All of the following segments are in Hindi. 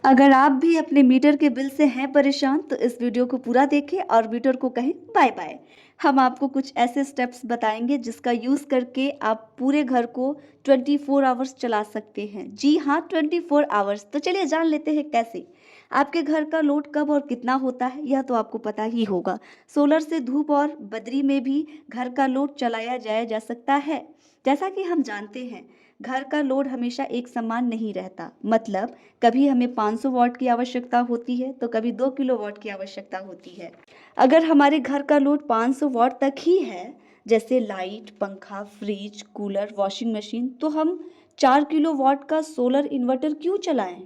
अगर आप भी अपने मीटर के बिल से हैं परेशान तो इस वीडियो को पूरा देखें और मीटर को कहें बाय बाय। हम आपको कुछ ऐसे स्टेप्स बताएंगे जिसका यूज़ करके आप पूरे घर को 24 आवर्स चला सकते हैं। जी हाँ, 24 आवर्स। तो चलिए जान लेते हैं कैसे। आपके घर का लोड कब और कितना होता है यह तो आपको पता ही होगा। सोलर से धूप और बदरी में भी घर का लोड चलाया जाया जा सकता है। जैसा कि हम जानते हैं, घर का लोड हमेशा एक समान नहीं रहता। मतलब कभी हमें 500 वॉट की आवश्यकता होती है तो कभी 2 किलोवाट की आवश्यकता होती है। अगर हमारे घर का लोड 500 वॉट तक ही है, जैसे लाइट, पंखा, फ्रिज, कूलर, वॉशिंग मशीन, तो हम 4 किलोवाट का सोलर इन्वर्टर क्यों चलाएं?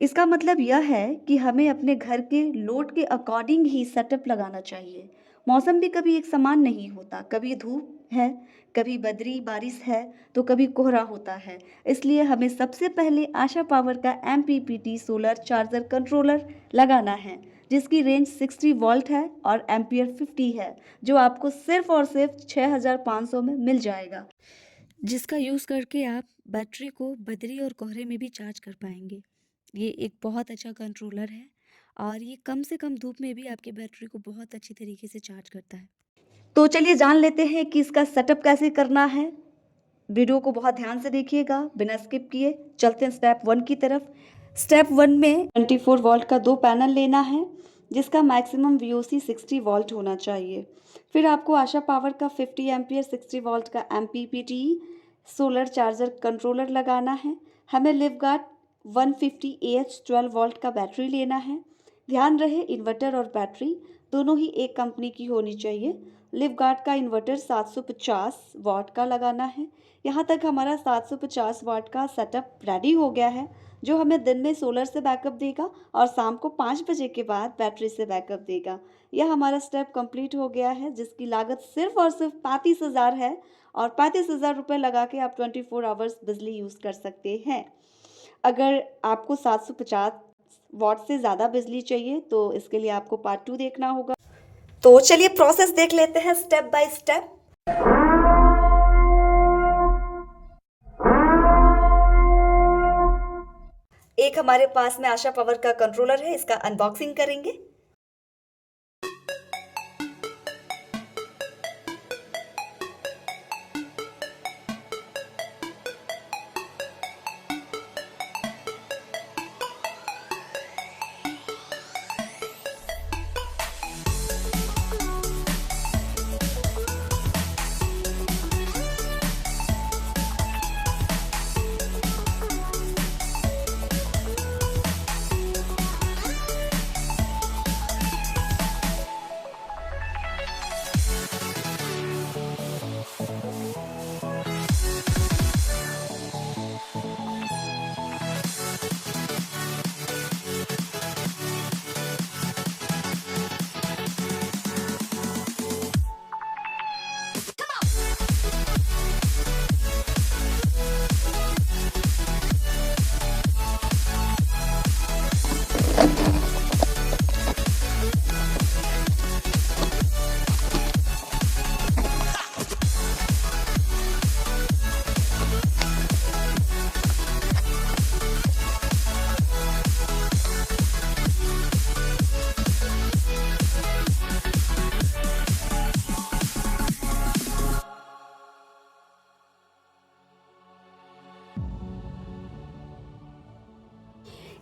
इसका मतलब यह है कि हमें अपने घर के लोड के अकॉर्डिंग ही सेटअप लगाना चाहिए। मौसम भी कभी एक समान नहीं होता, कभी धूप है, कभी बदरी बारिश है, तो कभी कोहरा होता है। इसलिए हमें सबसे पहले आशा पावर का MPPT सोलर चार्जर कंट्रोलर लगाना है, जिसकी रेंज 60 वोल्ट है और एम्पियर 50 है, जो आपको सिर्फ और सिर्फ 6500 में मिल जाएगा, जिसका यूज़ करके आप बैटरी को बदरी और कोहरे में भी चार्ज कर पाएंगे। ये एक बहुत अच्छा कंट्रोलर है और ये कम से कम धूप में भी आपकी बैटरी को बहुत अच्छी तरीके से चार्ज करता है। तो चलिए जान लेते हैं कि इसका सेटअप कैसे करना है। वीडियो को बहुत ध्यान से देखिएगा, बिना स्किप किए। चलते हैं स्टेप 1 की तरफ। स्टेप 1 में 24 वोल्ट का 2 पैनल लेना है, जिसका मैक्सिमम VOC 60 वोल्ट होना चाहिए। फिर आपको आशा पावर का 50 एम्पियर 60 वोल्ट का MPPT सोलर चार्जर कंट्रोलर लगाना है। हमें लिवगार्ड 150 AH 12 वोल्ट का बैटरी लेना है। ध्यान रहे, इन्वर्टर और बैटरी दोनों ही एक कंपनी की होनी चाहिए। लिवगार्ड का इन्वर्टर 750 वाट का लगाना है। यहाँ तक हमारा 750 वाट का सेटअप रेडी हो गया है, जो हमें दिन में सोलर से बैकअप देगा और शाम को 5 बजे के बाद बैटरी से बैकअप देगा। यह हमारा स्टेप कंप्लीट हो गया है, जिसकी लागत सिर्फ और सिर्फ 35,000 है और 35,000 रुपये लगा के आप 24 आवर्स बिजली यूज़ कर सकते हैं। अगर आपको 750 वाट से ज़्यादा बिजली चाहिए तो इसके लिए आपको पार्ट 2 देखना होगा। तो चलिए प्रोसेस देख लेते हैं स्टेप बाय स्टेप। एक हमारे पास में आशा पावर का कंट्रोलर है, इसका अनबॉक्सिंग करेंगे।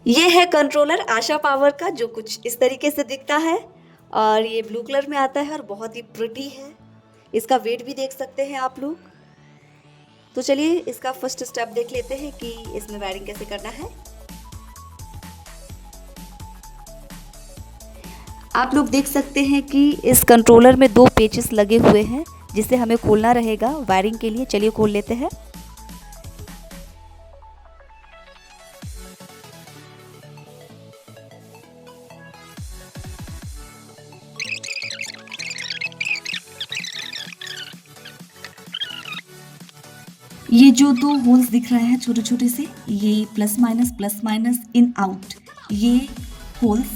ये है कंट्रोलर आशा पावर का, जो कुछ इस तरीके से दिखता है और ये ब्लू कलर में आता है और बहुत ही प्रिटी है। इसका वेट भी देख सकते हैं आप लोग। तो चलिए इसका फर्स्ट स्टेप देख लेते हैं कि इसमें वायरिंग कैसे करना है। आप लोग देख सकते हैं कि इस कंट्रोलर में 2 पेचेस लगे हुए हैं, जिसे हमें खोलना रहेगा वायरिंग के लिए। चलिए खोल लेते हैं। ये जो 2 होल्स दिख रहे हैं छोटे छोटे से, ये प्लस माइनस इन आउट, ये holes,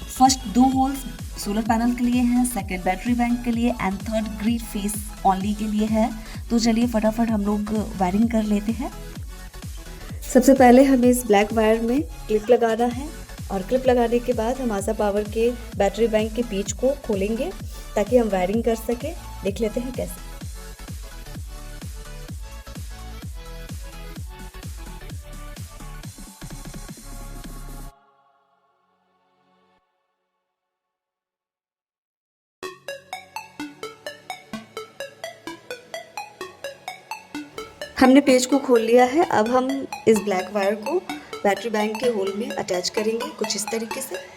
first 2 holes solar panel के लिए हैं, सेकंड बैटरी बैंक के लिए and third grid face only के लिए है। तो चलिए फटाफट हम लोग वायरिंग कर लेते हैं। सबसे पहले हमें इस ब्लैक वायर में क्लिप लगाना है और क्लिप लगाने के बाद हम आशा पावर के बैटरी बैंक के पेच को खोलेंगे ताकि हम वायरिंग कर सकें। देख लेते हैं कैसे। हमने पेज को खोल लिया है। अब हम इस ब्लैक वायर को बैटरी बैंक के होल में अटैच करेंगे कुछ इस तरीके से।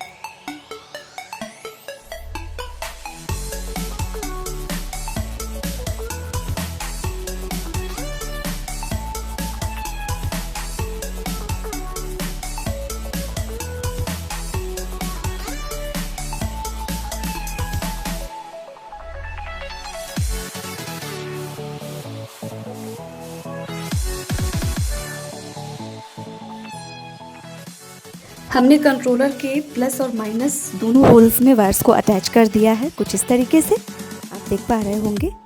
हमने कंट्रोलर के प्लस और माइनस दोनों होल्स में वायर्स को अटैच कर दिया है कुछ इस तरीके से, आप देख पा रहे होंगे।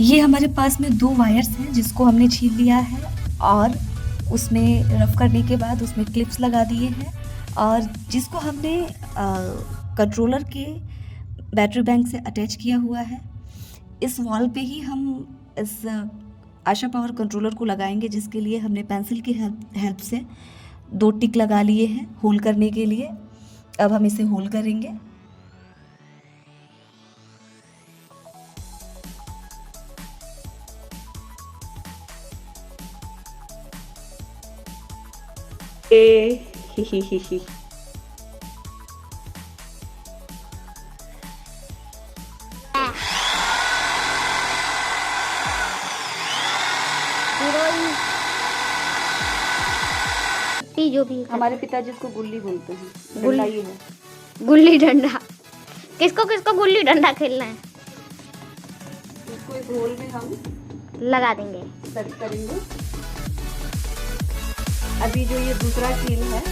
ये हमारे पास में 2 वायर्स हैं जिसको हमने छील लिया है और उसमें रफ करने के बाद उसमें क्लिप्स लगा दिए हैं और जिसको हमने कंट्रोलर के बैटरी बैंक से अटैच किया हुआ है। इस वॉल पे ही हम इस आशा पावर कंट्रोलर को लगाएंगे, जिसके लिए हमने पेंसिल की हेल्प से 2 टिक लगा लिए हैं होल करने के लिए। अब हम इसे होल करेंगे। ही। जो भी हमारे पिताजी इसको गुल्ली बोलते हैं। डंडा ये है, गुल्ली डंडा। किसको किसको गुल्ली डंडा खेलना है? इसको इस होल में हम लगा देंगे, सेट करेंगे। अभी जो ये दूसरा कील है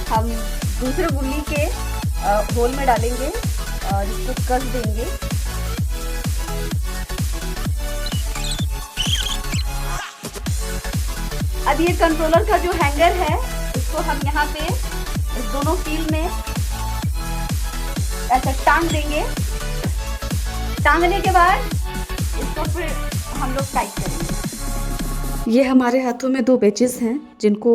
हम दूसरे गुल्ली के होल में डालेंगे और इसको कस देंगे। अब ये कंट्रोलर का जो हैंगर है इसको हम यहाँ पे इस दोनों कील में ऐसा टांग देंगे। टांगने के बाद इसको फिर हम लोग टाइट करेंगे। ये हमारे हाथों में 2 पेचेस हैं जिनको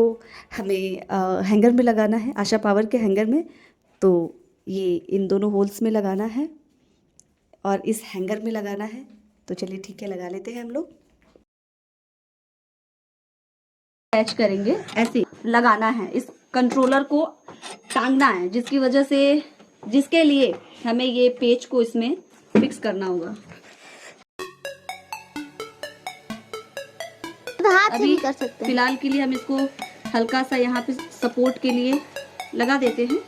हमें हैंगर में लगाना है, आशा पावर के हैंगर में। तो ये इन दोनों होल्स में लगाना है और इस हैंगर में लगाना है। तो चलिए ठीक है, लगा लेते हैं हम लोग। अटैच करेंगे, ऐसे लगाना है, इस कंट्रोलर को टांगना है, जिसकी वजह से जिसके लिए हमें ये पेच को इसमें फिक्स करना होगा। हाथ से अभी भी कर सकते हैं। फिलहाल के लिए हम इसको हल्का सा यहाँ पे सपोर्ट के लिए लगा देते हैं।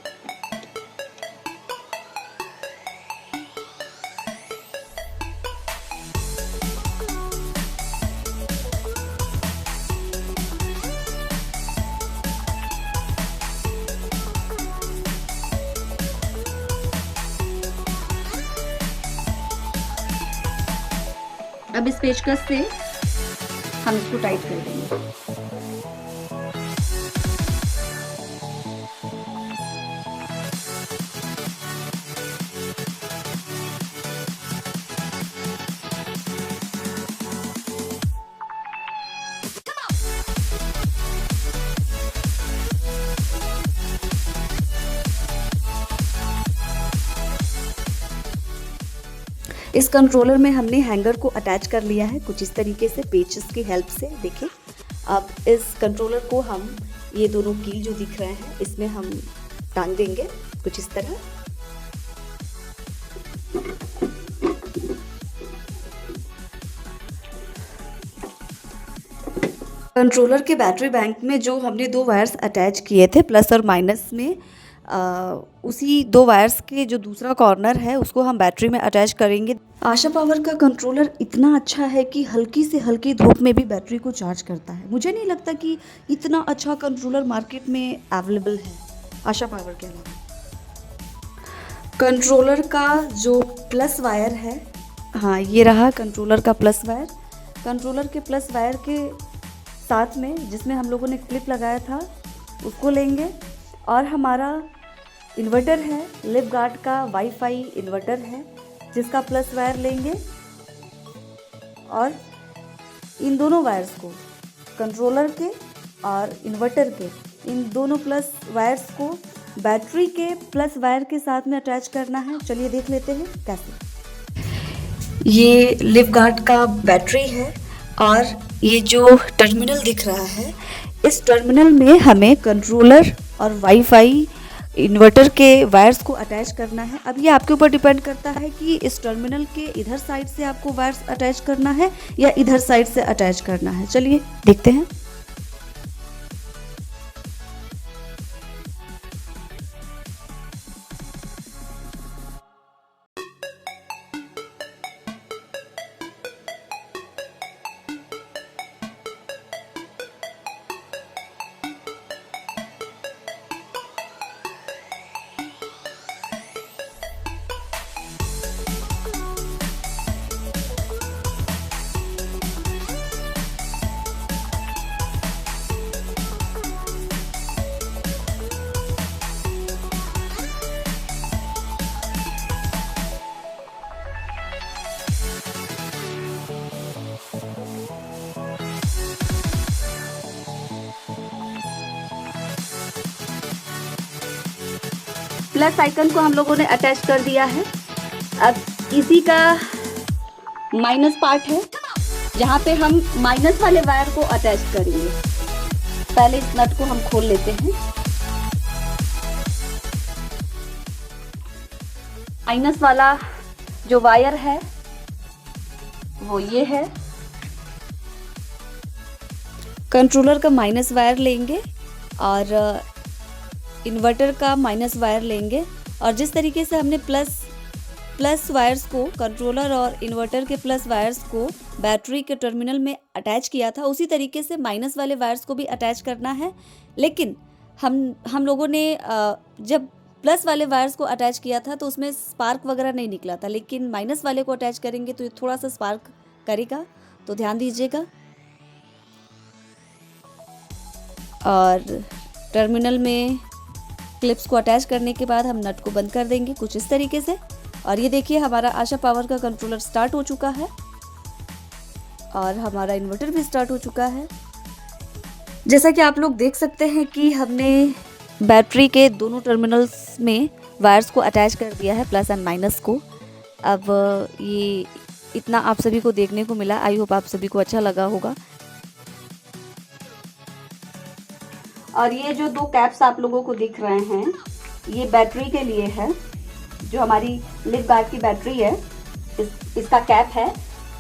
अब इस पेचकस से हम इसको टाइट कर देंगे। इस कंट्रोलर में हमने हैंगर को अटैच कर लिया है कुछ इस तरीके से पेचेस की हेल्प से। देखिए, अब इस कंट्रोलर को हम ये दोनों कील जो दिख रहे हैं इसमें हम टांग देंगे कुछ इस तरह। कंट्रोलर के बैटरी बैंक में जो हमने 2 वायर्स अटैच किए थे प्लस और माइनस में, उसी 2 वायर्स के जो दूसरा कॉर्नर है उसको हम बैटरी में अटैच करेंगे। आशा पावर का कंट्रोलर इतना अच्छा है कि हल्की से हल्की धूप में भी बैटरी को चार्ज करता है। मुझे नहीं लगता कि इतना अच्छा कंट्रोलर मार्केट में अवेलेबल है आशा पावर के अलावा। कंट्रोलर का जो प्लस वायर है, हाँ ये रहा कंट्रोलर का प्लस वायर। कंट्रोलर के प्लस वायर के साथ में जिसमें हम लोगों ने क्लिप लगाया था उसको लेंगे और हमारा इन्वर्टर है, लिफगार्ड का वाईफाई इन्वर्टर है जिसका प्लस वायर लेंगे और इन दोनों वायर्स को, कंट्रोलर के और इन्वर्टर के, इन दोनों प्लस वायर्स को बैटरी के प्लस वायर के साथ में अटैच करना है। चलिए देख लेते हैं कैसे। ये लिफगार्ड का बैटरी है और ये जो टर्मिनल दिख रहा है, इस टर्मिनल में हमें कंट्रोलर और वाईफाई इन्वर्टर के वायर्स को अटैच करना है। अब ये आपके ऊपर डिपेंड करता है कि इस टर्मिनल के इधर साइड से आपको वायर्स अटैच करना है या इधर साइड से अटैच करना है। चलिए देखते हैं। प्लस आइकन को हम लोगों ने अटैच कर दिया है। अब इसी का माइनस पार्ट है जहाँ पे हम माइनस वाले वायर को अटैच करेंगे। पहले इस नट को हम खोल लेते हैं। माइनस वाला जो वायर है वो ये है। कंट्रोलर का माइनस वायर लेंगे और इन्वर्टर का माइनस वायर लेंगे और जिस तरीके से हमने प्लस वायर्स को, कंट्रोलर और इन्वर्टर के प्लस वायर्स को बैटरी के टर्मिनल में अटैच किया था, उसी तरीके से माइनस वाले वायर्स को भी अटैच करना है। लेकिन हम लोगों ने जब प्लस वाले वायर्स को अटैच किया था तो उसमें स्पार्क वगैरह नहीं निकला था, लेकिन माइनस वाले को अटैच करेंगे तो ये थोड़ा सा स्पार्क करेगा, तो ध्यान दीजिएगा। और टर्मिनल में क्लिप्स को अटैच करने के बाद हम नट को बंद कर देंगे कुछ इस तरीके से। और ये देखिए हमारा आशा पावर का कंट्रोलर स्टार्ट हो चुका है और हमारा इन्वर्टर भी स्टार्ट हो चुका है। जैसा कि आप लोग देख सकते हैं कि हमने बैटरी के दोनों टर्मिनल्स में वायर्स को अटैच कर दिया है, प्लस एंड माइनस को। अब ये इतना आप सभी को देखने को मिला। आई होप आप सभी को अच्छा लगा होगा। और ये जो 2 कैप्स आप लोगों को दिख रहे हैं, ये बैटरी के लिए है। जो हमारी लिफगार्ड की बैटरी है, इसका कैप है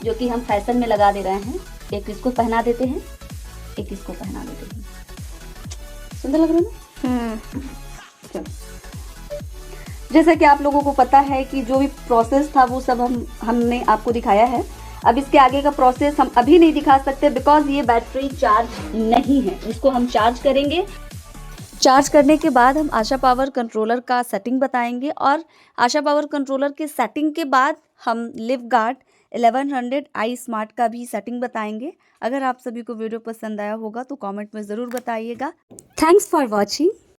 जो कि हम फैशन में लगा दे रहे हैं। एक इसको पहना देते हैं, एक इसको पहना देते हैं। सुंदर लग रहा है ना? चलो, जैसा कि आप लोगों को पता है कि जो भी प्रोसेस था वो सब हमने आपको दिखाया है। अब इसके आगे का प्रोसेस हम अभी नहीं दिखा सकते बिकॉज ये बैटरी चार्ज नहीं है। इसको हम चार्ज करेंगे। चार्ज करने के बाद हम आशा पावर कंट्रोलर का सेटिंग बताएंगे और आशा पावर कंट्रोलर के सेटिंग के बाद हम लिफगार्ड 1100i स्मार्ट का भी सेटिंग बताएंगे। अगर आप सभी को वीडियो पसंद आया होगा तो कमेंट में ज़रूर बताइएगा। Thanks for watching.